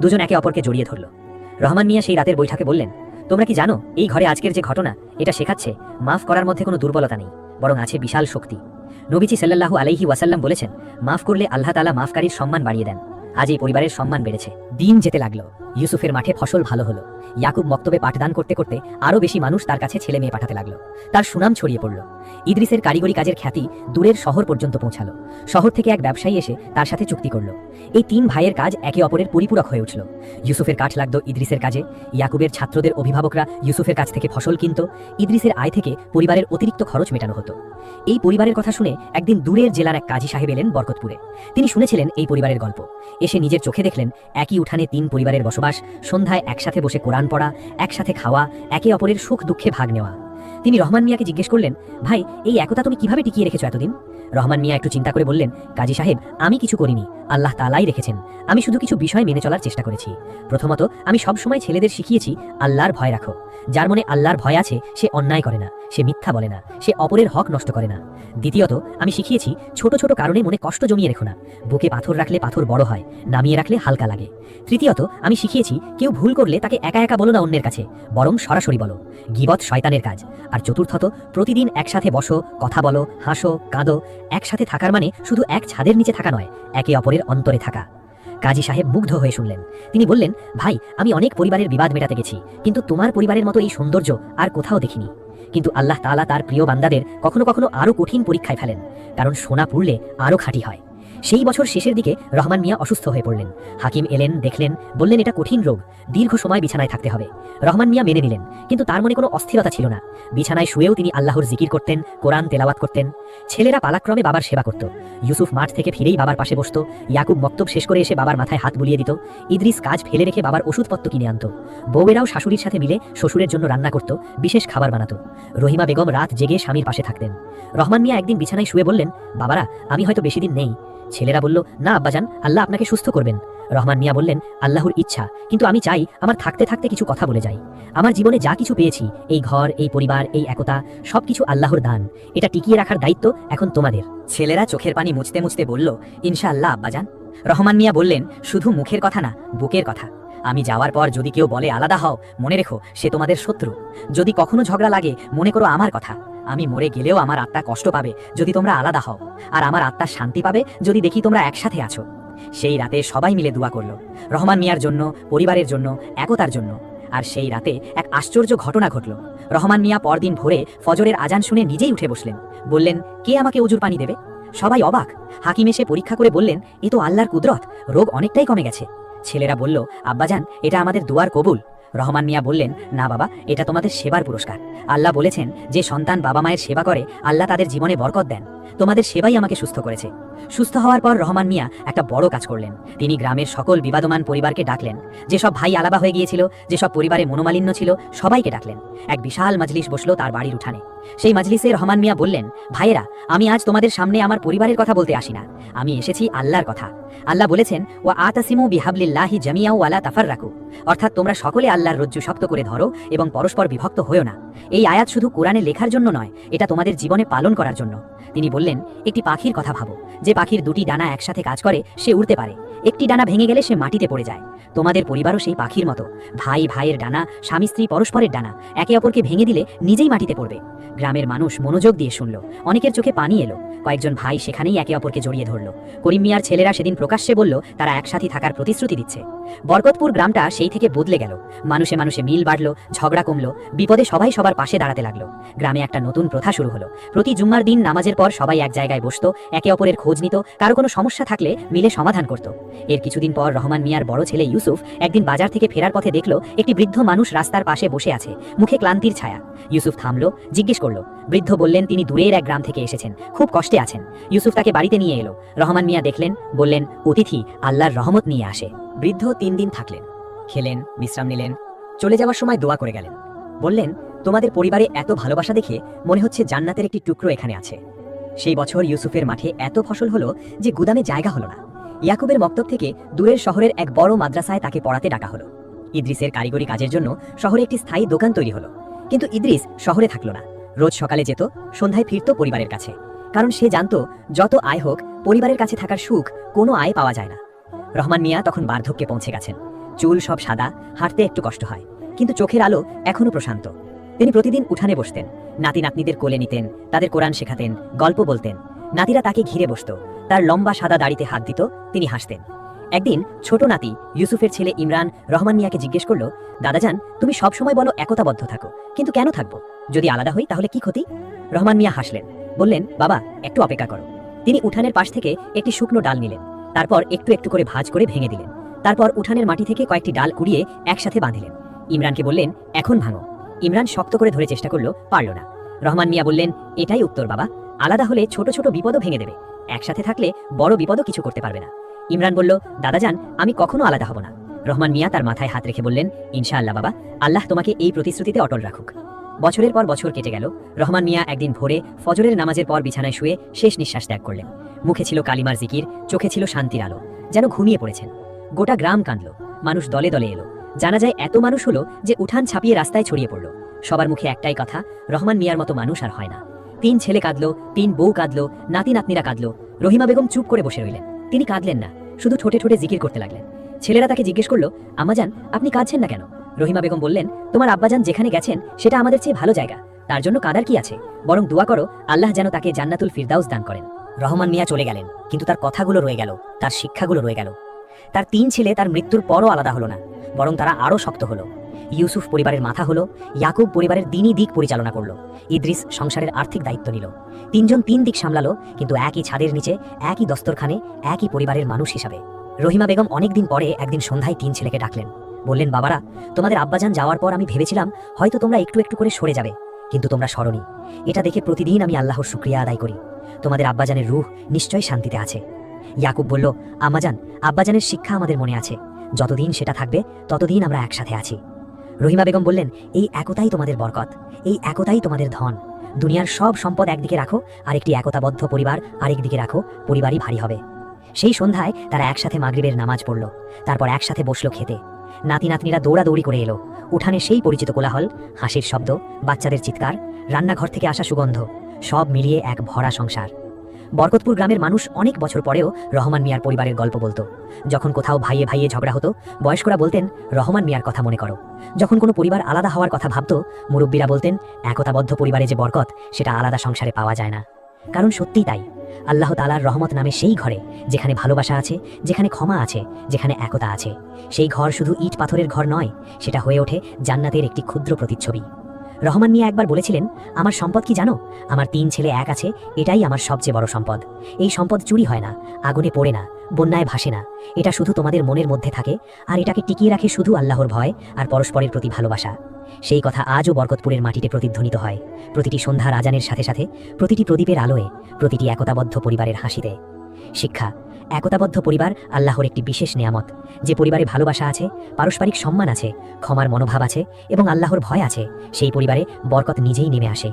দুজন একে অপরকে জড়িয়ে ধরল। রহমান মিয়া সেই রাতের বৈঠকে বললেন, তোমরা কি জানো এই ঘরে আজকের যে ঘটনা এটা শেখাচ্ছে মাফ করার মধ্যে কোনো দুর্বলতা নেই, বরং আছে বিশাল শক্তি। নবীজি সাল্লাল্লাহু আলাইহি ওয়াসাল্লাম বলেছেন, মাফ করলে আল্লাহ তাআলা মাফকারীর সম্মান বাড়িয়ে দেন। আজ এই পরিবারের সম্মান বেড়েছে। দিন যেতে লাগলো, ইউসুফের মাঠে ফসল ভালো হলো। ইয়াকুব মক্তবে পাঠদান করতে করতে আরও বেশি মানুষ তার কাছে ছেলে মেয়ে পাঠাতে লাগলো। তার সুনাম ছড়িয়ে পড়ল। ইদ্রিসের কারিগরি কাজের খ্যাতি দূরের শহর পর্যন্ত পৌঁছালো। শহর থেকে এক ব্যবসায়ী এসে তার সাথে চুক্তি করল। এই তিন ভাইয়ের কাজ একে অপরের পরিপূরক হয়ে উঠল। ইউসুফের কাঠ লাগতো ইদ্রিসের কাজে, ইয়াকুবের ছাত্রদের অভিভাবকরা ইউসুফের কাছ থেকে ফসল কিনত, ইদ্রিসের আয় থেকে পরিবারের অতিরিক্ত খরচ মেটানো হতো। এই পরিবারের কথা শুনে একদিন দূরের জেলার এক কাজী সাহেব এলেন বরকতপুরে। তিনি শুনেছিলেন এই পরিবারের গল্প। এসে নিজের চোখে দেখলেন একই উঠানে তিন পরিবারের বসবাস, সন্ধ্যায় একসাথে বসে কোরআন পড়া, একসাথে খাওয়া, একে অপরের সুখ দুঃখে ভাগ নেওয়া। তিনি রহমান মিয়াকে জিজ্ঞেস করলেন, ভাই, এই একতা তুমি কিভাবে টিকিয়ে রেখেছো এতদিন? রহমান মিয়া একটু চিন্তা করে বললেন, কাজী সাহেব, আমি কিছু করিনি, আল্লাহ তাআলাই রেখেছেন। আমি শুধু কিছু বিষয় মেনে চলার চেষ্টা করেছি। প্রথমত, আমি সবসময় ছেলেদের শিখিয়েছি আল্লাহর ভয় রাখো। যার মনে আল্লাহর ভয় আছে সে অন্যায় করে না, সে মিথ্যা বলে না, সে অপরের হক নষ্ট করে না। দ্বিতীয়ত, আমি শিখিয়েছি ছোট ছোট কারণে মনে কষ্ট জমিয়ে রেখো না। বুকে পাথর রাখলে পাথর বড় হয়, নামিয়ে রাখলে হালকা লাগে। তৃতীয়ত, আমি শিখিয়েছি কেউ ভুল করলে তাকে একা একা বলো না অন্যের কাছে, বরং সরাসরি বলো। গীবত শয়তানের কাজ। আর চতুর্থত, প্রতিদিন একসাথে বসো, কথা বলো, হাসো, কাঁদো। একসাথে থাকার মানে শুধু এক ছাদের নিচে থাকা নয়, একে অপরের অন্তরে থাকা। কাজী সাহেব মুগ্ধ হয়ে শুনলেন। তিনি বললেন, ভাই, আমি অনেক পরিবারের বিবাদ মেটাতে গেছি, কিন্তু তোমার পরিবারের মতো এই সৌন্দর্য আর কোথাও দেখিনি। কিন্তু আল্লাহ তাআলা তার প্রিয় বান্দাদের কখনো কখনো আরও কঠিন পরীক্ষায় ফেলেন, কারণ সোনা পুড়লে আরও খাঁটি হয়। সেই বছর শেষের দিকে রহমান মিয়া অসুস্থ হয়ে পড়লেন। হাকিম এলেন, দেখলেন, বললেন এটা কঠিন রোগ, দীর্ঘ সময় বিছানায় থাকতে হবে। রহমান মিয়া মেনে নিলেন, কিন্তু তার মনে কোনো অস্থিরতা ছিল না। বিছানায় শুয়েও তিনি আল্লাহর জিকির করতেন, কোরআন তেলাওয়াত করতেন। ছেলেরা পালাক্রমে বাবার সেবা করত। ইউসুফ মাঠ থেকে ফিরেই বাবার পাশে বসত। ইয়াকুব মক্তব শেষ করে এসে বাবার মাথায় হাত বুলিয়ে দিত। ইদ্রিস কাজ ফেলে রেখে বাবার ওষুধপত্র কিনে আনত। বউয়েরাও শাশুড়ির সাথে মিলে শ্বশুরের জন্য রান্না করত, বিশেষ খাবার বানাত। রহিমা বেগম রাত জেগে স্বামীর পাশে থাকতেন। রহমান মিয়া একদিন বিছানায় শুয়ে বললেন, বাবারা, আমি হয়তো বেশি দিন নেই। ছেলেরা বলল, না আব্বাজান, আল্লাহ আপনাকে সুস্থ করবেন। রহমান মিয়া বললেন, আল্লাহর ইচ্ছা, কিন্তু আমি চাই আমার থাকতে থাকতে কিছু কথা বলে যাই। আমার জীবনে যা কিছু পেয়েছি, এই ঘর, এই পরিবার, এই একতা, সবকিছু আল্লাহর দান। এটা টিকিয়ে রাখার দায়িত্ব এখন তোমাদের। ছেলেরা চোখের পানি মুছতে মুছতে বলল, ইনশাআল্লাহ আব্বাজান। রহমান মিয়া বললেন, শুধু মুখের কথা না, বুকের কথা। আমি যাওয়ার পর যদি কেউ বলে আলাদা হও, মনে রেখো সে তোমাদের শত্রু। যদি কখনো ঝগড়া লাগে, মনে করো আমার কথা। আমি মরে গেলেও আমার আত্মা কষ্ট পাবে যদি তোমরা আলাদা হও, আর আমার আত্মা শান্তি পাবে যদি দেখি তোমরা একসাথে আছো। সেই রাতে সবাই মিলে দোয়া করল, রহমান মিয়ার জন্য, পরিবারের জন্য, একতার জন্য। আর সেই রাতে এক আশ্চর্য ঘটনা ঘটল। রহমান মিয়া পরদিন ভোরে ফজরের আজান শুনে নিজেই উঠে বসলেন। বললেন, কে আমাকে অজুর পানি দেবে? সবাই অবাক। হাকিম এসে পরীক্ষা করে বললেন, এ তো আল্লাহর কুদরত, রোগ অনেকটাই কমে গেছে। ছেলেরা বলল, আব্বাজান, এটা আমাদের দোয়ার কবুল। রহমান মিয়া বললেন, না বাবা, এটা তোমাদের সেবার পুরস্কার। আল্লাহ বলেছেন, যে সন্তান বাবা মায়ের সেবা করে আল্লাহ তাদের জীবনে বরকত দেন। তোমাদের সেবাই আমাকে সুস্থ করেছে। সুস্থ হওয়ার পর রহমান মিয়া একটা বড় কাজ করলেন। তিনি গ্রামের সকল বিবাদমান পরিবারকে ডাকলেন। যেসব ভাই আলাদা হয়ে গিয়েছিল, যেসব পরিবারে মনোমালিন্য ছিল, সবাইকে ডাকলেন। এক বিশাল মাজলিস বসলো তার বাড়ির উঠানে। সেই মাজলিসে রহমান মিয়া বললেন, ভাইয়েরা, আমি আজ তোমাদের সামনে আমার পরিবারের কথা বলতে আসি না, আমি এসেছি আল্লাহর কথা। আল্লাহ বলেছেন, ওয়া আতাসিমু বিহাবলিল্লাহি জামিআও ওয়ালা তাফাররাকু, অর্থাৎ তোমরা সকলে আল্লাহর রজ্জু শক্ত করে ধরো এবং পরস্পর বিভক্ত হয়ো না। এই আয়াত শুধু কোরআনে লেখার জন্য নয়, এটা তোমাদের জীবনে পালন করার জন্য। তিনি বললেন, একটি পাখির কথা ভাবো। যে পাখির দুটি ডানা একসাথে কাজ করে সে উড়তে পারে। একটি ডানা ভেঙে গেলে সে মাটিতে পড়ে যায়। তোমাদের পরিবারও সেই পাখির মতো। ভাই ভাইয়ের ডানা, স্বামী স্ত্রী পরস্পরের ডানা, একে অপরকে ভেঙে দিলে নিজেই মাটিতে পড়বে। গ্রামের মানুষ মনোযোগ দিয়ে শুনল। অনেকের চোখে পানি এলো। কয়েকজন ভাই সেখানেই একে অপরকে জড়িয়ে ধরল। করিম মিয়ার ছেলেরা সেদিন প্রকাশ্যে বলল তারা একসাথে থাকার প্রতিশ্রুতি দিচ্ছে। বরকতপুর গ্রামটা সেই থেকে বদলে গেল। মানুষে মানুষে মিল বাড়লো, ঝগড়া কমলো, বিপদে সবাই সবার পাশে দাঁড়াতে লাগলো। গ্রামে একটা নতুন প্রথা শুরু হলো। প্রতি জুম্মার দিন নামাজের পর সবাই এক জায়গায় বসতো, একে অপরের খোঁজ নিত, কারো কোনো সমস্যা থাকলে মিলে সমাধান করত। এর কিছুদিন পর রহমান মিয়ার বড় ছেলে ইউসুফ একদিন বাজার থেকে ফেরার পথে দেখল একটি বৃদ্ধ মানুষ রাস্তার পাশে বসে আছে, মুখে ক্লান্তির ছায়া। ইউসুফ থামলো, জিজ্ঞেস করলো। বৃদ্ধ বললেন তিনি দূরের এক গ্রাম থেকে এসেছেন, খুব কষ্টে আছেন। ইউসুফ তাকে বাড়িতে নিয়ে এলো। রহমান মিয়া দেখলেন, বললেন, অতিথি আল্লাহর রহমত নিয়ে আসে। বৃদ্ধ 3 দিন থাকলেন, খেলেন, বিশ্রাম নিলেন, চলে যাওয়ার সময় দোয়া করে গেলেন। বললেন, তোমাদের পরিবারে এত ভালোবাসা দেখে মনে হচ্ছে জান্নাতের একটি টুকরো এখানে আছে। সেই বছর ইউসুফের মাঠে এত ফসল হলো যে গুদামে জায়গা হলো না। ইয়াকুবের মক্তব থেকে দূরের শহরের এক বড় মাদ্রাসায় তাকে পড়াতে ডাকা হলো। ইদ্রিসের কারিগরি কাজের জন্য শহরে একটি স্থায়ী দোকান তৈরি হলো। কিন্তু ইদ্রিস শহরে থাকলো না। রোজ সকালে যেত, সন্ধ্যায় ফিরত পরিবারের কাছে, কারণ সে জানত যত আয় হোক পরিবারের কাছে থাকার সুখ কোনো আয় পাওয়া যায় না। রহমান মিয়া তখন বার্ধক্যে পৌঁছে গেছেন। চুল সব সাদা, হাঁটতে একটু কষ্ট হয়, কিন্তু চোখের আলো এখনো প্রশান্ত। তিনি প্রতিদিন উঠানে বসতেন, নাতি নাতনিদের কোলে নিতেন, তাদের কোরআন শেখাতেন, গল্প বলতেন। নাতিরা তাকে ঘিরে বসত, তার লম্বা সাদা দাড়িতে হাত দিত, তিনি হাসতেন। একদিন ছোট নাতি ইউসুফের ছেলে ইমরান রহমান মিয়াকে জিজ্ঞেস করলো, দাদাজান, তুমি সবসময় বলো একতাবদ্ধ থাকো, কিন্তু কেন থাকবো? যদি আলাদা হই তাহলে কি ক্ষতি? রহমান মিয়া হাসলেন, বললেন, বাবা একটু অপেক্ষা করো। তিনি উঠানের পাশ থেকে একটি শুকনো ডাল নিলেন, তারপর একটু একটু করে ভাঁজ করে ভেঙে দিলেন। তারপর উঠানের মাটি থেকে কয়েকটি ডাল কুড়িয়ে একসাথে বাঁধিলেন। ইমরানকে বললেন, এখন ভাঙো। ইমরান শক্ত করে ধরে চেষ্টা করলো, পারল না। রহমান মিয়া বললেন, এটাই উত্তর বাবা, আলাদা হলে ছোট ছোট বিপদও ভেঙে দেবে, একসাথে থাকলে বড় বিপদও কিছু করতে পারবে না। ইমরান বলল, দাদাজান, আমি কখনো আলাদা হব না। রহমান মিয়া তার মাথায় হাত রেখে বললেন, ইনশাআল্লাহ বাবা, আল্লাহ তোমাকে এই প্রতিশ্রুতিতে অটল রাখুক। বছরের পর বছর কেটে গেল। রহমান মিয়া একদিন ভোরে ফজরের নামাজের পর বিছানায় শুয়ে শেষ নিঃশ্বাস ত্যাগ করলেন। মুখে ছিল কালিমার জিকির, চোখে ছিল শান্তির আলো, যেন ঘুমিয়ে পড়েছেন। গোটা গ্রাম কাঁদল, মানুষ দলে দলে এলো। জানা যায় এত মানুষ হলো যে উঠান ছাপিয়ে রাস্তায় ছড়িয়ে পড়ল। সবার মুখে একটাই কথা, রহমান মিয়ার মতো মানুষ আর হয় না। 3 ছেলে কাঁদলো, 3 বউ কাঁদলো, নাতি নাতনিরা কাঁদলো। রহিমা বেগম চুপ করে বসে রইলেন। তিনি কাঁদলেন না, শুধু ঠোঁটে ঠোঁটে জিকির করতে লাগলেন। ছেলেরা তাকে জিজ্ঞেস করলো, আম্মাজান, আপনি কাঁদছেন না কেন? রহিমা বেগম বললেন, তোমার আব্বাজান যেখানে গেছেন সেটা আমাদের চেয়ে ভালো জায়গা, তার জন্য কাঁদার কি আছে? বরং দোয়া করো আল্লাহ যেন তাকে জান্নাতুল ফিরদাউস দান করেন। রহমান মিয়া চলে গেলেন, কিন্তু তার কথাগুলো রয়ে গেল, তার শিক্ষাগুলো রয়ে গেল। তার 3 ছেলে তার মৃত্যুর পরও আলাদা হলো না, বরং তারা আরও শক্ত হলো। ইউসুফ পরিবারের মাথা হলো, ইয়াকুব পরিবারের দিনই দিক পরিচালনা করলো, ইদ্রিস সংসারের আর্থিক দায়িত্ব নিল। 3 জন 3 দিক সামলালো, কিন্তু একই ছাদের নিচে, একই দস্তরখানে, একই পরিবারের মানুষ হিসাবে। রহিমা বেগম অনেকদিন পরে একদিন সন্ধ্যায় 3 ছেলেকে ডাকলেন, বললেন, বাবারা, তোমাদের আব্বাজান যাওয়ার পর আমি ভেবেছিলাম হয়তো তোমরা একটু একটু করে সরে যাবে, কিন্তু তোমরা সরনি। এটা দেখে প্রতিদিন আমি আল্লাহর শুকরিয়া আদায় করি। তোমাদের আব্বাজানের রূহ নিশ্চয়ই শান্তিতে আছে। ইয়াকুব বলল, আম্মাজান, আব্বাজানের শিক্ষা আমাদের মনে আছে, যতদিন সেটা থাকবে ততদিন আমরা একসাথে আছি। রহিমা বেগম বললেন, এই একতাই তোমাদের বরকত, এই একতাই তোমাদের ধন। দুনিয়ার সব সম্পদ একদিকে রাখো, আর একটি একতাবদ্ধ পরিবার আরেক দিকে রাখো, পরিবারই ভারী হবে। সেই সন্ধ্যায় তারা একসাথে মাগরিবের নামাজ পড়ল, তারপর একসাথে বসলো খেতে। নাতি নাতনিরা দৌড়াদৌড়ি করে এলো। উঠানে সেই পরিচিত কোলাহল, হাসির শব্দ, বাচ্চাদের চিৎকার, রান্নাঘর থেকে আসা সুগন্ধ, সব মিলিয়ে এক ভরা সংসার। বরকতপুর গ্রামের মানুষ অনেক বছর পরেও রহমান মিয়ার পরিবারের গল্প বলতো। যখন কোথাও ভাইয়ে ভাইয়ে ঝগড়া হতো, বয়স্করা বলতেন, রহমান মিয়ার কথা মনে করো। যখন কোনো পরিবার আলাদা হওয়ার কথা ভাবতো, মুরব্বীরা বলতেন, একতাবদ্ধ পরিবারে যে বরকত, সেটা আলাদা সংসারে পাওয়া যায় না। কারণ সত্যিই তাই, আল্লাহ তাআলার রহমত নামে সেই ঘরে, যেখানে ভালোবাসা আছে, যেখানে ক্ষমা আছে, যেখানে একতা আছে, সেই ঘর শুধু ইট পাথরের ঘর নয়, সেটা হয়ে ওঠে জান্নাতের একটি ক্ষুদ্র প্রতিচ্ছবি। রহমান মিয়া একবার বলেছিলেন, আমার সম্পদ কি জানো? আমার 3 ছেলে এক আছে, এটাই আমার সবচেয়ে বড় সম্পদ। এই সম্পদ চুরি হয় না, আগুনে পড়ে না, বন্যায় ভাসে না। এটা শুধু তোমাদের মনের মধ্যে থাকে, আর এটাকে টিকিয়ে রাখে শুধু আল্লাহর ভয় আর পরস্পরের প্রতি ভালোবাসা। সেই কথা আজও বরকতপুরের মাটিতে প্রতিধ্বনিত হয়, প্রতিটি সন্ধ্যার আজানের সাথে সাথে, প্রতিটি প্রদীপের আলোয়, প্রতিটি একতাবদ্ধ পরিবারের হাসিতে। শিক্ষা, একতাবদ্ধ পরিবার আল্লাহর একটি বিশেষ নেয়ামত। যে পরিবারে ভালোবাসা আছে, পারস্পরিক সম্মান আছে, ক্ষমার মনোভাব আছে এবং আল্লাহর ভয় আছে, সেই পরিবারে বরকত নিজেই নেমে আসে।